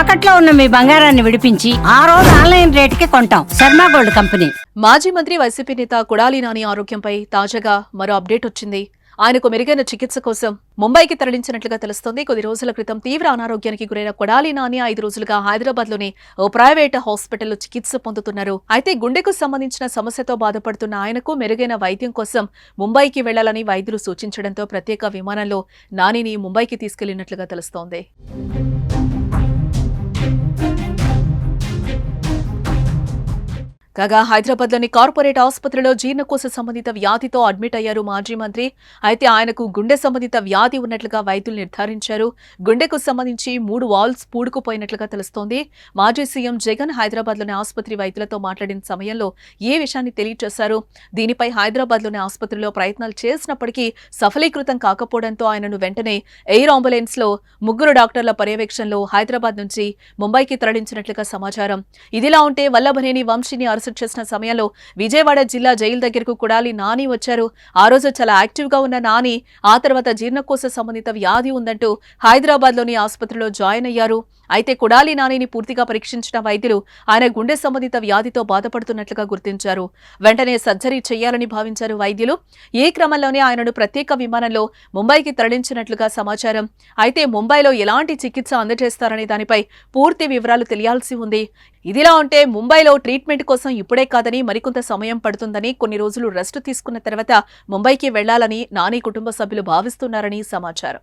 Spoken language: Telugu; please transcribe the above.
తాకట్లో ఉన్న మీ బంగారాన్ని విడిపించి ఆ రోజు ఆన్లైన్ రేటుకి కొంటాం. Sharma gold company. మాజీ మంత్రి వైసీపీ నేత కొడాలి నాని ఆరోగ్యంపై తాజాగా మరో అప్డేట్ వచ్చింది. ఆయనకు మెరుగైన చికిత్స కోసం ముంబైకి తరలించినట్లుగా తెలుస్తోంది. కొద్ది రోజుల క్రితం తీవ్ర అనారోగ్యానికి గురైన కొడాలి నాని 5 రోజులుగా హైదరాబాద్ లోని ఓ ప్రైవేట్ హాస్పిటల్లో చికిత్స పొందుతున్నారు. అయితే గుండెకు సంబంధించిన సమస్యతో బాధపడుతున్న ఆయనకు మెరుగైన వైద్యం కోసం ముంబైకి వెళ్లాలని వైద్యులు సూచించడంతో ప్రత్యేక విమానంలో నానిని ముంబైకి తీసుకెళ్లినట్లుగా తెలుస్తోంది. కాగా హైదరాబాద్లోని కార్పొరేట్ ఆసుపత్రిలో జీర్ణకోశ సంబంధిత వ్యాధితో అడ్మిట్ అయ్యారు మాజీ మంత్రి. అయితే ఆయనకు గుండె సంబంధిత వ్యాధి ఉన్నట్లుగా వైద్యులు నిర్ధారించారు. గుండెకు సంబంధించి 3 వాల్వ్స్ పూడుకుపోయినట్లుగా తెలుస్తోంది. మాజీ సీఎం జగన్ హైదరాబాద్లోని ఆసుపత్రి వైద్యులతో మాట్లాడిన సమయంలో ఈ విషయాన్ని తెలియజేశారు. దీనిపై హైదరాబాద్లోని ఆసుపత్రిలో ప్రయత్నాలు చేసినప్పటికీ సఫలీకృతం కాకపోవడంతో ఆయనను వెంటనే ఎయిర్ అంబులెన్స్ లో 3 డాక్టర్ల పర్యవేక్షణలో హైదరాబాద్ నుంచి ముంబైకి తరలించినట్లుగా సమాచారం. ఇదిలా ఉంటే వల్లభనేని వంశీని అరెస్ట్ చేసిన సమయంలో విజయవాడ జిల్లా జైలు దగ్గరకు కొడాలి నాని వచ్చారు. ఆ రోజు చాలా యాక్టివ్ గా ఉన్న నాని ఆ తర్వాత జీర్ణకోశ సంబంధిత వ్యాధి ఉందంటూ హైదరాబాద్ లోని ఆసుపత్రిలో జాయిన్ అయ్యారు. అయితే కొడాలి నానిని పూర్తిగా పరీక్షించిన వైద్యులు ఆయన గుండె సంబంధిత వ్యాధితో బాధపడుతున్నట్లుగా గుర్తించారు. వెంటనే సర్జరీ చేయాలని భావించారు వైద్యులు. ఈ క్రమంలోనే ఆయనను ప్రత్యేక విమానంలో ముంబైకి తరలించినట్లుగా సమాచారం. అయితే ముంబైలో ఎలాంటి చికిత్స అందజేస్తారనే దానిపై పూర్తి వివరాలు తెలియాల్సి ఉంది. ఇదిలా ఉంటే ముంబైలో ట్రీట్మెంట్ కోసం ఇప్పుడే కాదని మరికొంత సమయం పడుతుందని, కొన్ని రోజులు రెస్ట్ తీసుకున్న తర్వాత ముంబైకి వెళ్లాలని నాని కుటుంబ సభ్యులు భావిస్తున్నారని సమాచారం.